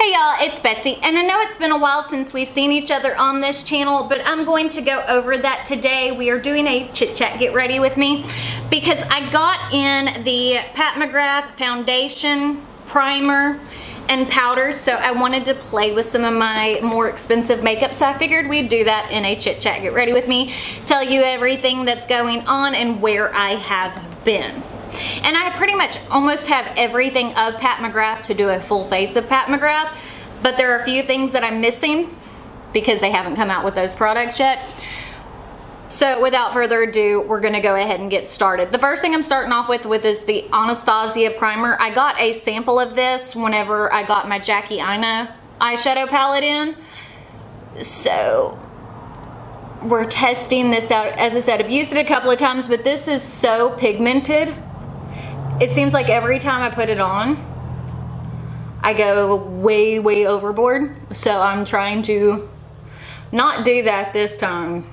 Hey y'all, it's Betsy, and I know it's been a while since we've seen each other on this channel, but I'm going to go over that today. We are doing a chit chat get ready with me because I got in the Pat McGrath foundation, primer, and powders, so I wanted to play with some of my more expensive makeup, so I figured we'd do that in a chit chat get ready with me, tell you everything that's going on and where I have been. And I pretty much almost have everything of Pat McGrath to do a full face of Pat McGrath, but there are a few things that I'm missing because they haven't come out with those products yet. So without further ado, we're gonna go ahead and get started. The first thing I'm starting off with is the Anastasia primer. I got a sample of this whenever I got my Jackie Aina eyeshadow palette in. So we're testing this out. As I said, I've used it a couple of times, but this is so pigmented. It seems like every time I put it on, I go way, way overboard. So I'm trying to not do that this time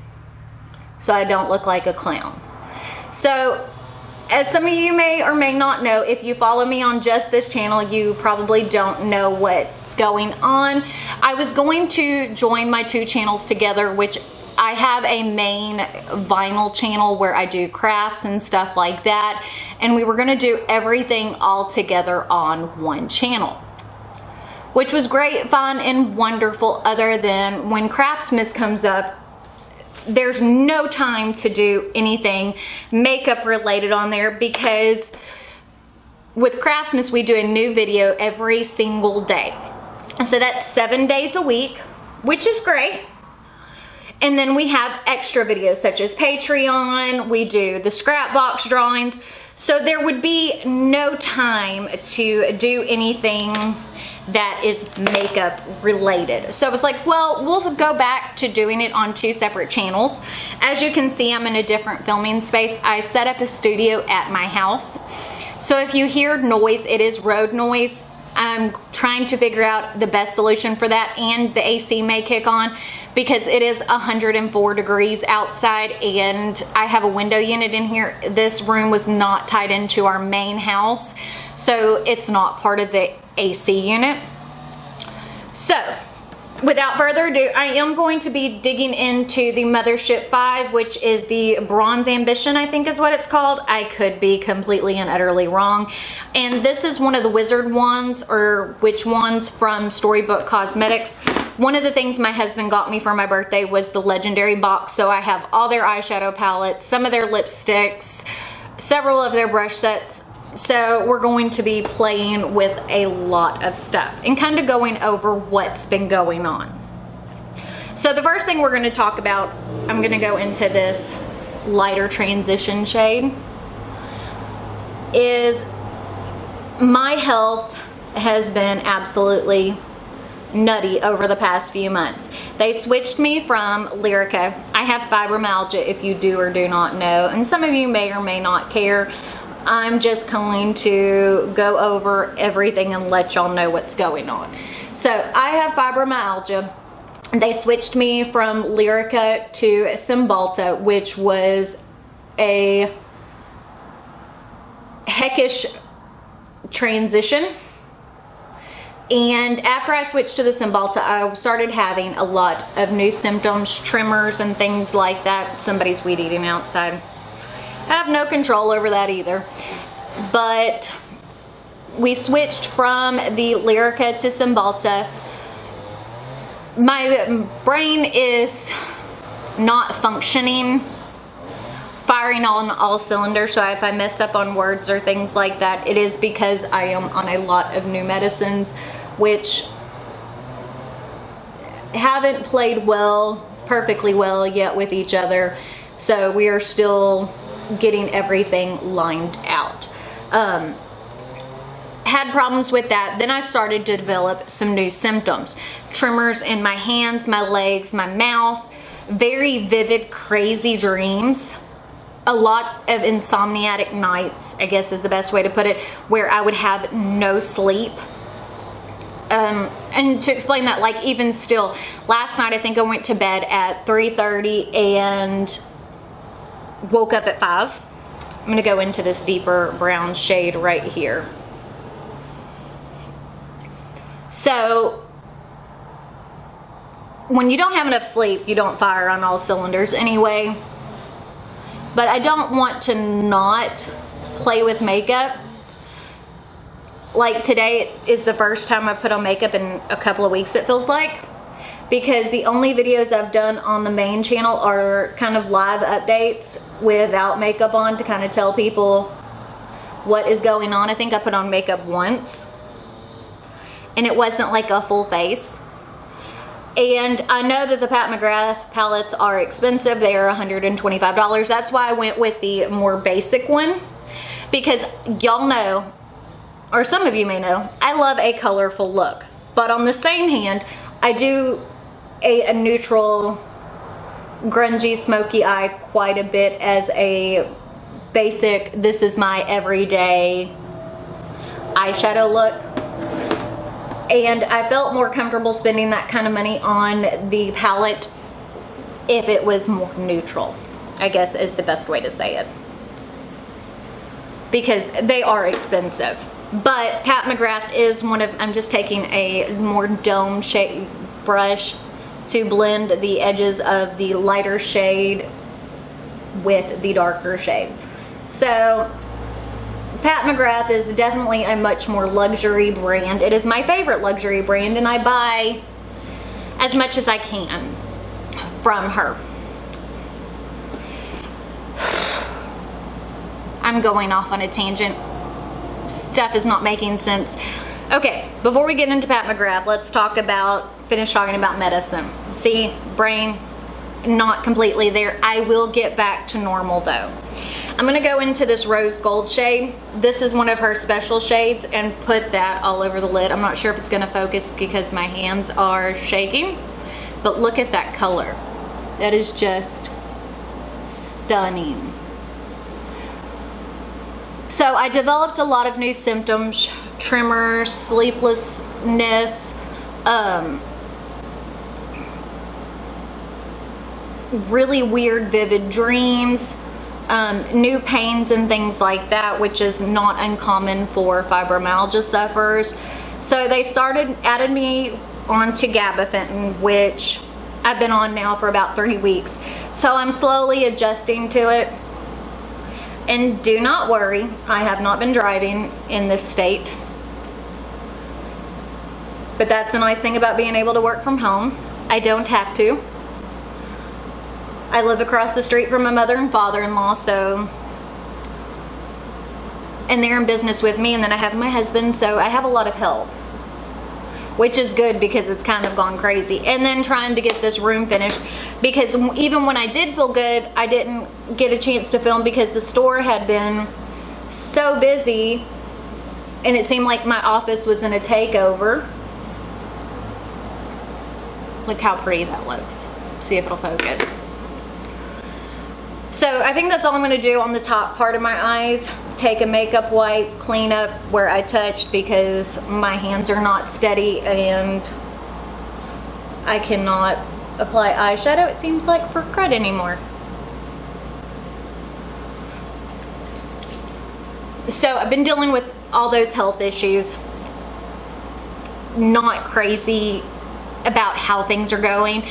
so I don't look like a clown. So as some of you may or may not know, if you follow me on just this channel, you probably don't know what's going on. I was going to join my two channels together, which I have a main vinyl channel where I do crafts and stuff like that, and we were gonna do everything all together on one channel, which was great, fun, and wonderful, other than when Craftsmas comes up, there's no time to do anything makeup related on there, because with Craftsmas we do a new video every single day. So that's 7 days a week, which is great. And then we have extra videos such as Patreon, we do the scrap box drawings. So there would be no time to do anything that is makeup related. So I was like, well, we'll go back to doing it on two separate channels. As you can see, I'm in a different filming space. I set up a studio at my house. So if you hear noise, it is road noise. I'm trying to figure out the best solution for that, and the AC may kick on because it is 104 degrees outside and I have a window unit in here. This room was not tied into our main house, so it's not part of the AC unit. So without further ado, I am going to be digging into the Mothership 5, which is the Bronze Ambition, I think is what it's called. I could be completely and utterly wrong. And this is one of the Wizard ones, or which ones, from Storybook Cosmetics. One of the things my husband got me for my birthday was the Legendary box. So I have all their eyeshadow palettes, some of their lipsticks, several of their brush sets. So we're going to be playing with a lot of stuff and kind of going over what's been going on. So the first thing we're going to talk about, I'm going to go into this lighter transition shade, is my health has been absolutely nutty over the past few months. They switched me from Lyrica. I have fibromyalgia, if you do or do not know, and some of you may or may not care. I'm just going to go over everything and let y'all know what's going on. So I have fibromyalgia. They switched me from Lyrica to Cymbalta, which was a heckish transition. And after I switched to the Cymbalta, I started having a lot of new symptoms, tremors and things like that. Somebody's weed eating outside. I have no control over that either. But we switched from the Lyrica to Cymbalta. My brain is not functioning, firing on all cylinders, so if I mess up on words or things like that, it is because I am on a lot of new medicines, which haven't played perfectly well yet with each other. So we are still getting everything lined out. Had problems with that. Then I started to develop some new symptoms. Tremors in my hands, my legs, my mouth, very vivid, crazy dreams. A lot of insomniatic nights, I guess is the best way to put it, where I would have no sleep. And to explain that, like even still, last night I think I went to bed at 3:30 and woke up at 5. I'm gonna go into this deeper brown shade right here. So when you don't have enough sleep, you don't fire on all cylinders anyway. But I don't want to not play with makeup. Like today is the first time I put on makeup in a couple of weeks, it feels like. Because the only videos I've done on the main channel are kind of live updates without makeup on to kind of tell people what is going on. I think I put on makeup once. And it wasn't like a full face. And I know that the Pat McGrath palettes are expensive. They are $125. That's why I went with the more basic one. Because y'all know, or some of you may know, I love a colorful look. But on the same hand, I do a neutral, grungy, smoky eye quite a bit as a basic, this is my everyday eyeshadow look. And I felt more comfortable spending that kind of money on the palette if it was more neutral, I guess is the best way to say it. Because they are expensive. But Pat McGrath is one of, I'm just taking a more dome shade brush to blend the edges of the lighter shade with the darker shade. So Pat McGrath is definitely a much more luxury brand. It is my favorite luxury brand, and I buy as much as I can from her. I'm going off on a tangent. Stuff is not making sense. Okay, before we get into Pat McGrath, let's finish talking about medicine. See, brain not completely there. I will get back to normal though. I'm gonna go into this rose gold shade. This is one of her special shades, and put that all over the lid. I'm not sure if it's gonna focus because my hands are shaking, but look at that color. That is just stunning. So I developed a lot of new symptoms: tremors, sleeplessness, really weird vivid dreams, new pains and things like that, which is not uncommon for fibromyalgia sufferers. So they added me onto gabapentin, which I've been on now for about 3 weeks. So I'm slowly adjusting to it. And do not worry, I have not been driving in this state. But that's the nice thing about being able to work from home. I don't have to. I live across the street from my mother and father-in-law, so, and they're in business with me, and then I have my husband, so I have a lot of help, which is good because it's kind of gone crazy. And then trying to get this room finished, because even when I did feel good, I didn't get a chance to film because the store had been so busy, and it seemed like my office was in a takeover. Look how pretty that looks. See if it'll focus. So I think that's all I'm going to do on the top part of my eyes. Take a makeup wipe, clean up where I touched, because my hands are not steady and I cannot apply eyeshadow, it seems like, for crud anymore. So I've been dealing with all those health issues. Not crazy about how things are going,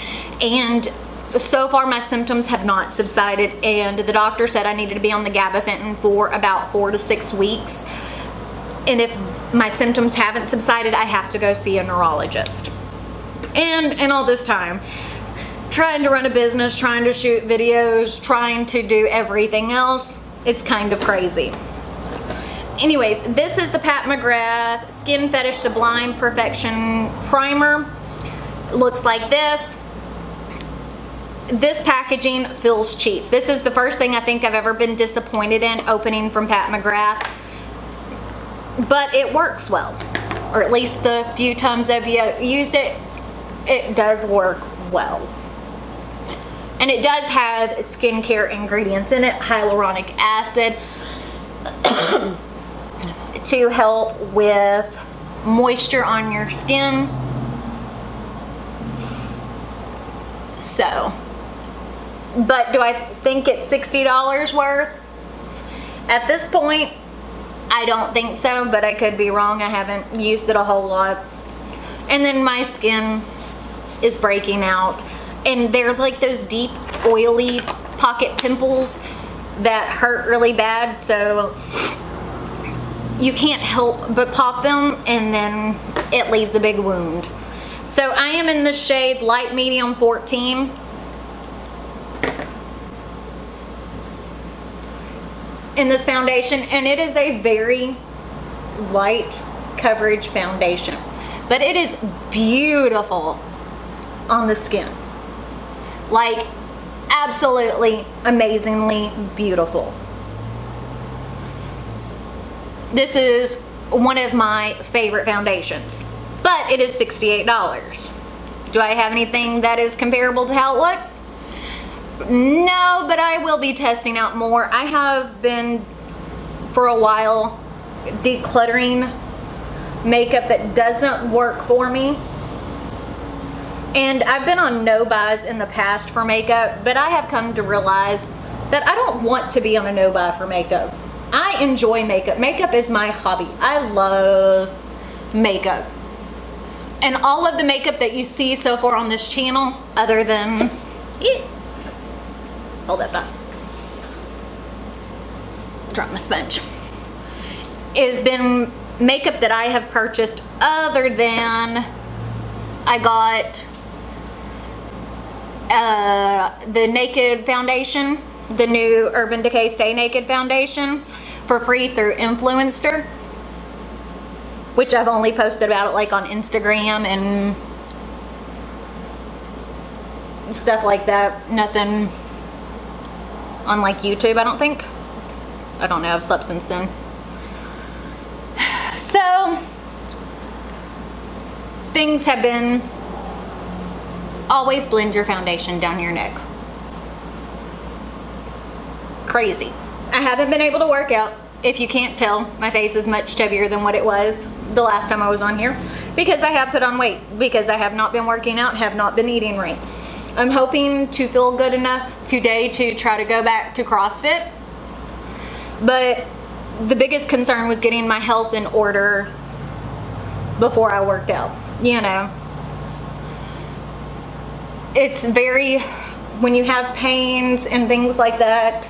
and so far my symptoms have not subsided, and the doctor said I needed to be on the gabapentin for about 4 to 6 weeks, and if my symptoms haven't subsided, I have to go see a neurologist. And all this time trying to run a business, trying to shoot videos, trying to do everything else, it's kind of crazy. Anyways, this is the Pat McGrath Skin Fetish Sublime Perfection Primer. It looks like this. This packaging feels cheap. This is the first thing I think I've ever been disappointed in opening from Pat McGrath. But it works well. Or at least the few times I've used it, it does work well. And it does have skincare ingredients in it. Hyaluronic acid to help with moisture on your skin. So, but do I think it's $60 worth? At this point, I don't think so, but I could be wrong. I haven't used it a whole lot. And then my skin is breaking out. And they're like those deep, oily pocket pimples that hurt really bad. So you can't help but pop them, and then it leaves a big wound. So I am in the shade Light Medium 14. In this foundation, and it is a very light coverage foundation, but it is beautiful on the skin. Like, absolutely amazingly beautiful. This is one of my favorite foundations, but it is $68. Do I have anything that is comparable to how it looks? No, but I will be testing out more. I have been for a while decluttering makeup that doesn't work for me. And I've been on no buys in the past for makeup, but I have come to realize that I don't want to be on a no buy for makeup. I enjoy makeup. Makeup is my hobby. I love makeup. And all of the makeup that you see so far on this channel, other than hold that thought. Drop my sponge. Has been makeup that I have purchased other than I got the Naked foundation, the new Urban Decay Stay Naked foundation for free through Influencer, which I've only posted about it like on Instagram and stuff like that. Nothing on like YouTube, I don't think. I don't know, I've slept since then. So things have been always blend your foundation down your neck. Crazy. I haven't been able to work out. If you can't tell, my face is much chubbier than what it was the last time I was on here, because I have put on weight, because I have not been working out, have not been eating right. I'm hoping to feel good enough today to try to go back to CrossFit, but the biggest concern was getting my health in order before I worked out. You know, it's very, when you have pains and things like that,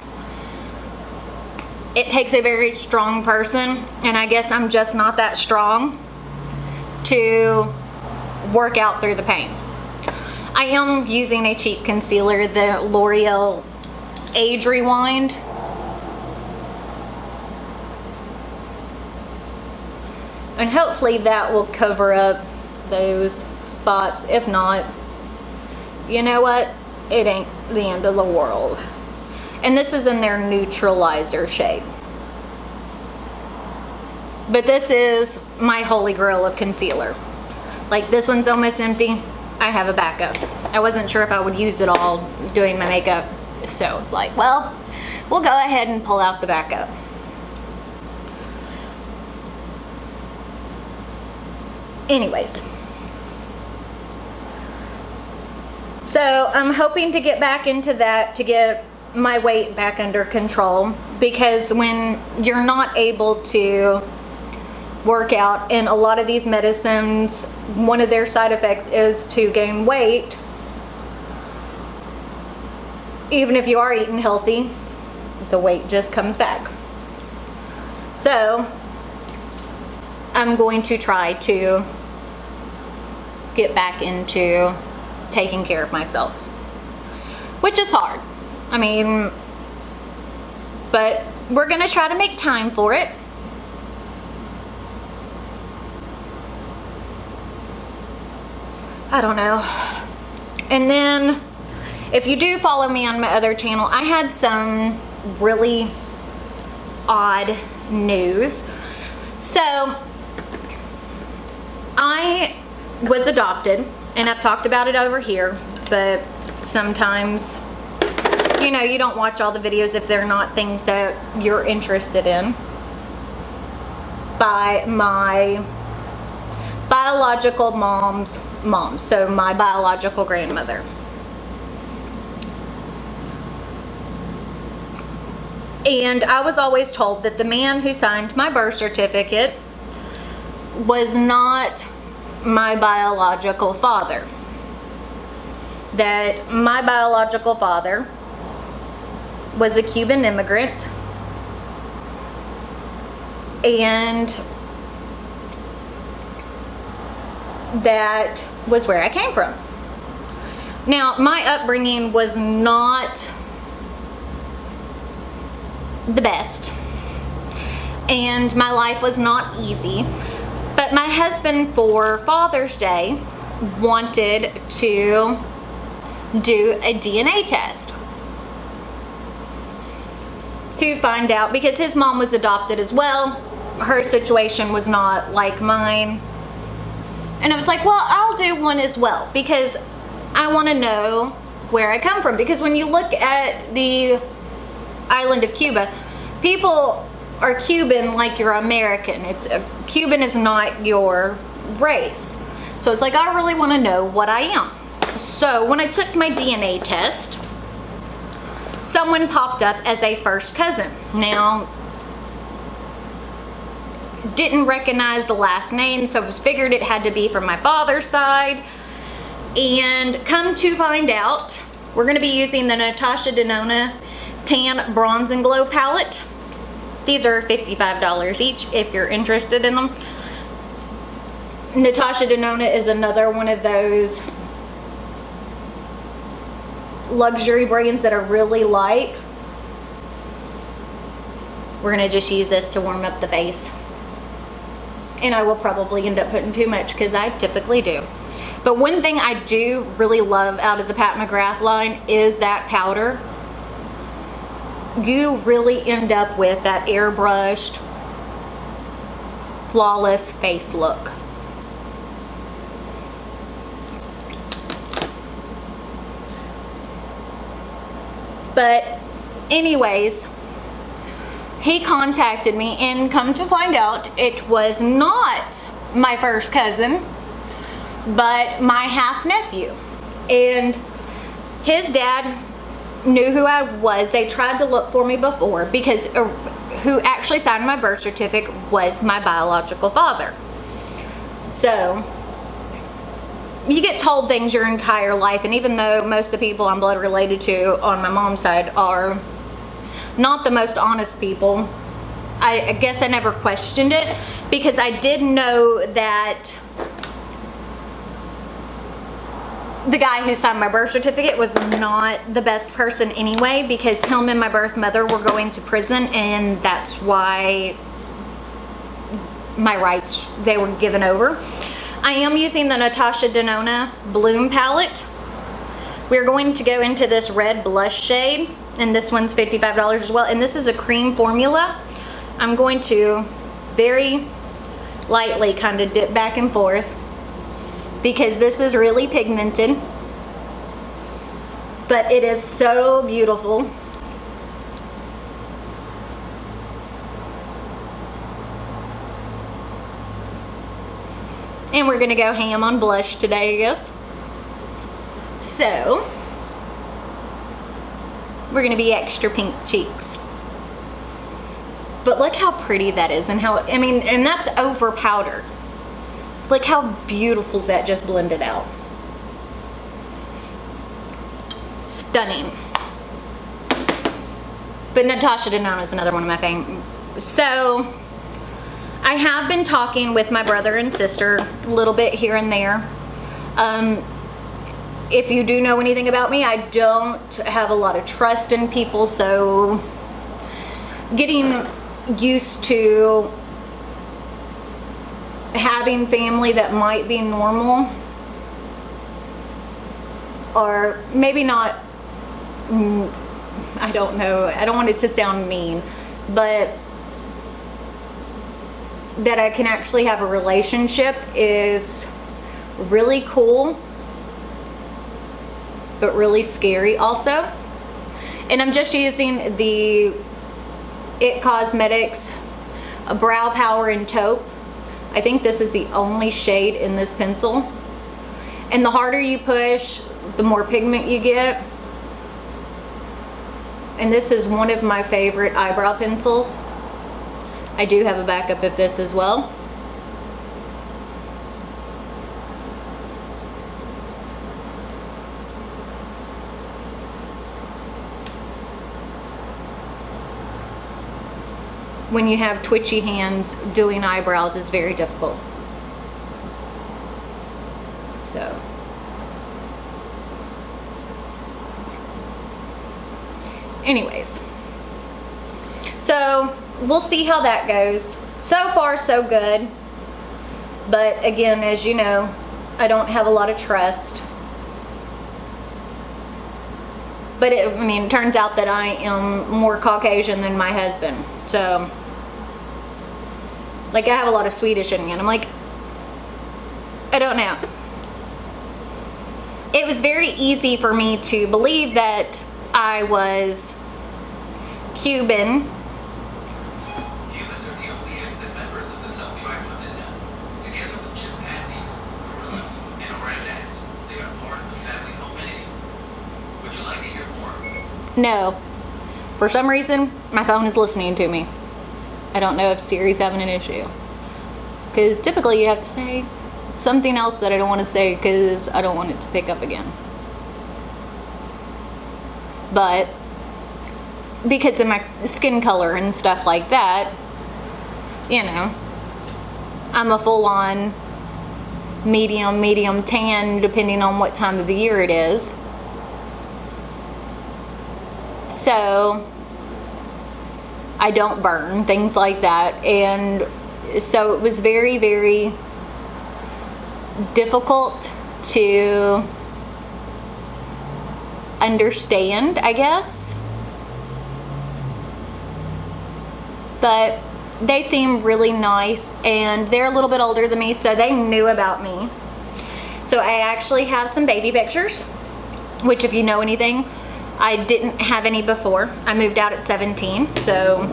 it takes a very strong person, and I guess I'm just not that strong to work out through the pain. I am using a cheap concealer, the L'Oreal Age Rewind. And hopefully that will cover up those spots. If not, you know what? It ain't the end of the world. And this is in their neutralizer shade. But this is my holy grail of concealer. Like, this one's almost empty. I have a backup. I wasn't sure if I would use it all doing my makeup. So I was like, well, we'll go ahead and pull out the backup. Anyways. So I'm hoping to get back into that to get my weight back under control, because when you're not able to work out, and a lot of these medicines, one of their side effects is to gain weight, even if you are eating healthy, the weight just comes back. So I'm going to try to get back into taking care of myself, which is hard. I mean, but we're gonna try to make time for it. I don't know. And then if you do follow me on my other channel, I had some really odd news. So I was adopted, and I've talked about it over here, but sometimes, you know, you don't watch all the videos if they're not things that you're interested in, by my biological mom's mom, so my biological grandmother. And I was always told that the man who signed my birth certificate was not my biological father. That my biological father was a Cuban immigrant, and that was where I came from. Now, my upbringing was not the best, and my life was not easy, but my husband for Father's Day wanted to do a DNA test to find out, because his mom was adopted as well. Her situation was not like mine, and I was like, well, I'll do one as well, because I want to know where I come from. Because when you look at the island of Cuba, people are Cuban like you're American. Cuban is not your race. So it's like, I really want to know what I am. So when I took my DNA test, someone popped up as a first cousin. Now, didn't recognize the last name, so I figured it had to be from my father's side. And come to find out, we're going to be using the Natasha Denona Tan Bronze and Glow palette. These are $55 each if you're interested in them. Natasha Denona is another one of those luxury brands that I really like. We're going to just use this to warm up the face. And I will probably end up putting too much, because I typically do. But one thing I do really love out of the Pat McGrath line is that powder. You really end up with that airbrushed, flawless face look. But anyways, he contacted me, and come to find out, it was not my first cousin, but my half-nephew. And his dad knew who I was. They tried to look for me before, because who actually signed my birth certificate was my biological father. So you get told things your entire life, and even though most of the people I'm blood related to on my mom's side are not the most honest people, I guess I never questioned it, because I did know that the guy who signed my birth certificate was not the best person anyway, because him and my birth mother were going to prison, and that's why my rights, they were given over. I am using the Natasha Denona Bloom palette. We're going to go into this red blush shade, and this one's $55 as well, and this is a cream formula. I'm going to very lightly kind of dip back and forth, because this is really pigmented, but it is so beautiful. And we're gonna go ham on blush today, I guess. So we're gonna be extra pink cheeks. But look how pretty that is, and how, I mean, and that's over powder. Look how beautiful that just blended out. Stunning. But Natasha Denona is another one of my favorites. So I have been talking with my brother and sister a little bit here and there. If you do know anything about me, I don't have a lot of trust in people, so getting used to having family that might be normal, or maybe not, I don't know, I don't want it to sound mean, but that I can actually have a relationship is really cool, but really scary also. And I'm just using the It Cosmetics Brow Power in Taupe. I think this is the only shade in this pencil. And the harder you push, the more pigment you get. And this is one of my favorite eyebrow pencils. I do have a backup of this as well. when you have twitchy hands, doing eyebrows is very difficult. So anyways, so we'll see how that goes. So far so good, but again, as you know, I don't have a lot of trust. But it turns out that I am more Caucasian than my husband. So, like, I have a lot of Swedish in me, and I'm like, I don't know. It was very easy for me to believe that I was Cuban. Humans are the only extant members of the subtribe Hominida. Together with chimpanzees, gorillas, and orangutans, they are part of the family Hominidae. Would you like to hear more? No. For some reason, my phone is listening to me. I don't know if Siri's having an issue. Because typically you have to say something else that I don't want to say because I don't want it to pick up again. But because of my skin color and stuff like that, you know, I'm a full-on medium tan depending on what time of the year it is. So I don't burn, things like that. And so it was very, very difficult to understand, I guess. But they seem really nice, and they're a little bit older than me, so they knew about me. So I actually have some baby pictures, which, if you know anything, I didn't have any before. I moved out at 17, so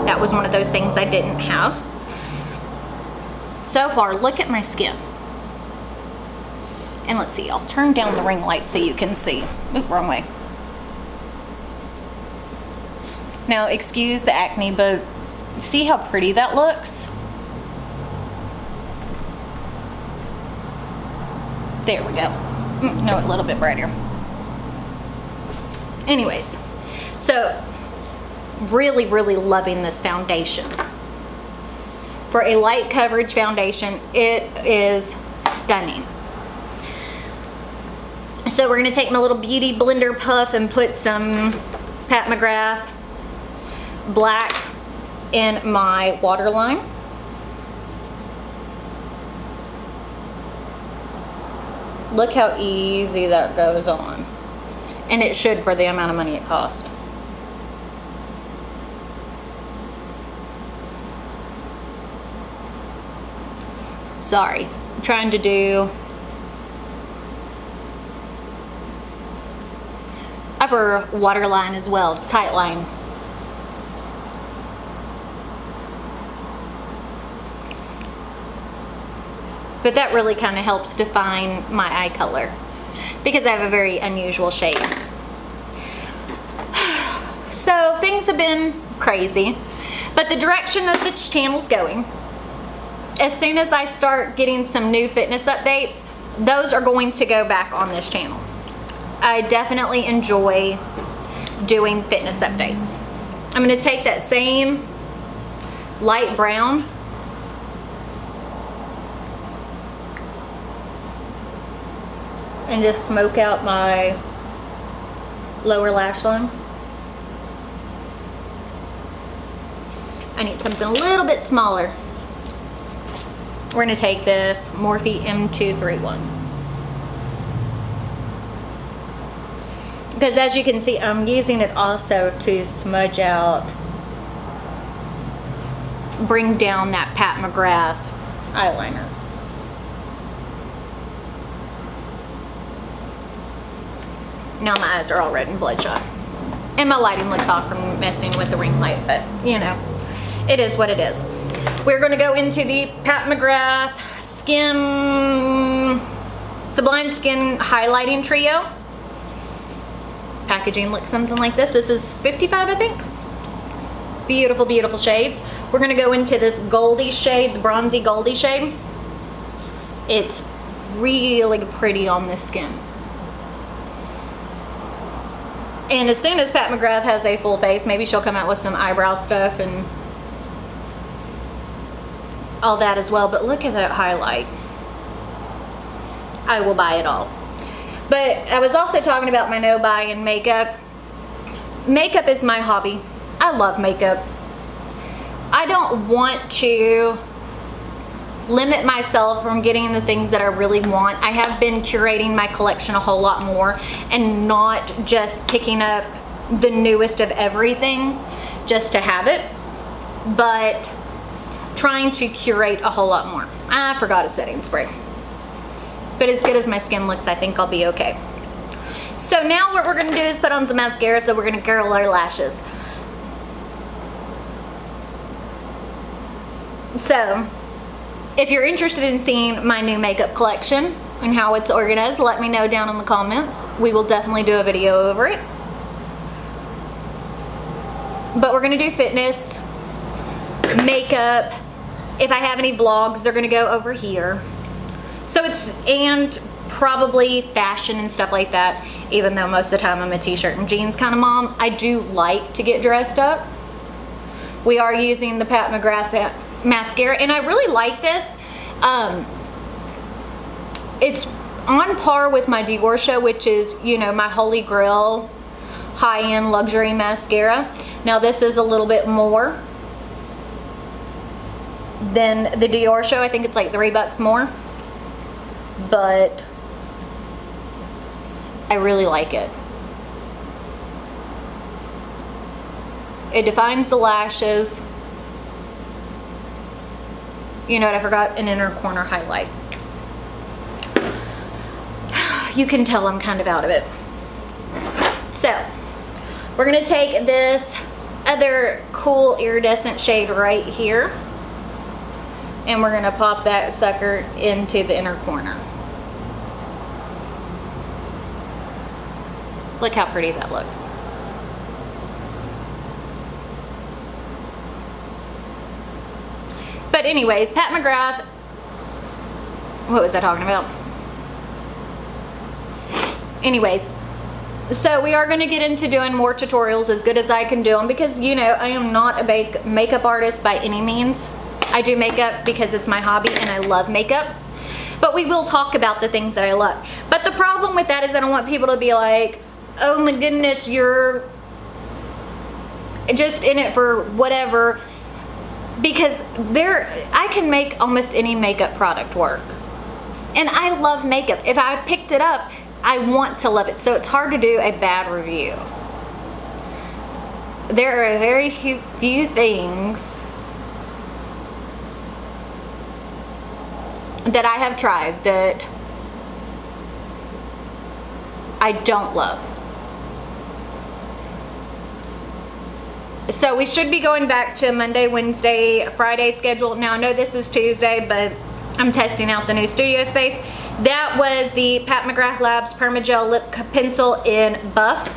that was one of those things I didn't have. So far, look at my skin. And let's see, I'll turn down the ring light so you can see. Oop, wrong way. Now, excuse the acne, but see how pretty that looks? There we go. No, a little bit brighter. Anyways, so really, really loving this foundation. For a light coverage foundation, it is stunning. So we're going to take my little beauty blender puff and put some Pat McGrath black in my waterline. Look how easy that goes on. And it should, for the amount of money it cost. Sorry, I'm trying to do upper waterline as well, tight line. But that really kind of helps define my eye color because I have a very unusual shade. So things have been crazy, but the direction that this channel's going, as soon as I start getting some new fitness updates, those are going to go back on this channel. I definitely enjoy doing fitness updates. I'm going to take that same light brown and just smoke out my lower lash line. I need something a little bit smaller. We're going to take this Morphe M231. Because as you can see, I'm using it also to smudge out, bring down that Pat McGrath eyeliner. Now my eyes are all red and bloodshot. And my lighting looks off from messing with the ring light, but you know, it is what it is. We're going to go into the Pat McGrath Sublime Skin Highlighting Trio. Packaging looks something like this. This is 55, I think. Beautiful, beautiful shades. We're going to go into this Goldie shade, the bronzy Goldie shade. It's really pretty on this skin. And as soon as Pat McGrath has a full face, maybe she'll come out with some eyebrow stuff and all that as well. But look at that highlight. I will buy it all. But I was also talking about my no buy in makeup. Makeup is my hobby. I love makeup. I don't want to limit myself from getting the things that I really want. I have been curating my collection a whole lot more and not just picking up the newest of everything just to have it, but trying to curate a whole lot more. I forgot a setting spray. But as good as my skin looks, I think I'll be okay. So now what we're gonna do is put on some mascara, so we're gonna curl our lashes. So, if you're interested in seeing my new makeup collection and how it's organized, let me know down in the comments. We will definitely do a video over it. But we're gonna do fitness, makeup. If I have any vlogs, they're gonna go over here. So and probably fashion and stuff like that, even though most of the time I'm a t-shirt and jeans kind of mom. I do like to get dressed up. We are using the Pat McGrath mascara, and I really like this. It's on par with my Dior show, which is, you know, my holy grail high-end luxury mascara. Now this is a little bit more than the Dior show. I think it's like $3 more, but I really like it. It defines the lashes. You know what, I forgot an inner corner highlight. You can tell I'm kind of out of it. So, we're gonna take this other cool iridescent shade right here, and we're gonna pop that sucker into the inner corner. Look how pretty that looks. But anyways, Pat McGrath, what was I talking about? Anyways, so we are gonna get into doing more tutorials as good as I can do them, because, you know, I am not a makeup artist by any means. I do makeup because it's my hobby and I love makeup. But we will talk about the things that I love. But the problem with that is I don't want people to be like, oh my goodness, you're just in it for whatever. Because I can make almost any makeup product work. And I love makeup. If I picked it up, I want to love it. So it's hard to do a bad review. There are very few things that I have tried that I don't love. So we should be going back to Monday, Wednesday, Friday schedule. Now I know this is Tuesday, but I'm testing out the new studio space. That was the Pat McGrath Labs Permagel Lip Pencil in Buff.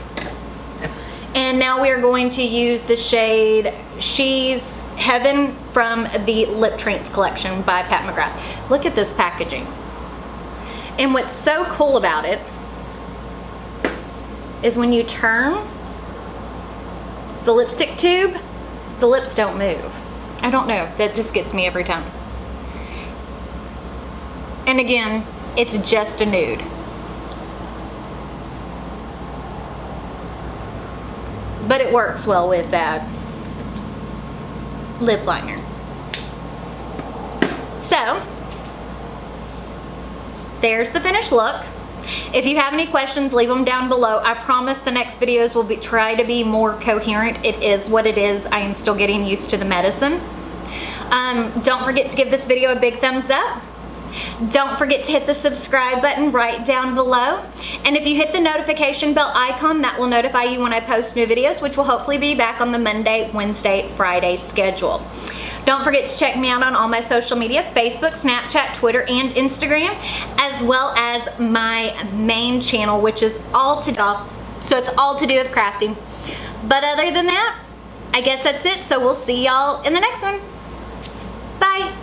And now we are going to use the shade She's Heaven from the Lip Trance collection by Pat McGrath. Look at this packaging. And what's so cool about it is when you turn the lipstick tube, the lips don't move. I don't know, that just gets me every time. And again, it's just a nude. But it works well with that lip liner. So, there's the finished look. If you have any questions, leave them down below. I promise the next videos will try to be more coherent. It is what it is. I am still getting used to the medicine. Don't forget to give this video a big thumbs up. Don't forget to hit the subscribe button right down below. And if you hit the notification bell icon, that will notify you when I post new videos, which will hopefully be back on the Monday, Wednesday, Friday schedule. Don't forget to check me out on all my social medias, Facebook, Snapchat, Twitter, and Instagram, as well as my main channel, which is all to do with crafting. But other than that, I guess that's it. So we'll see y'all in the next one. Bye.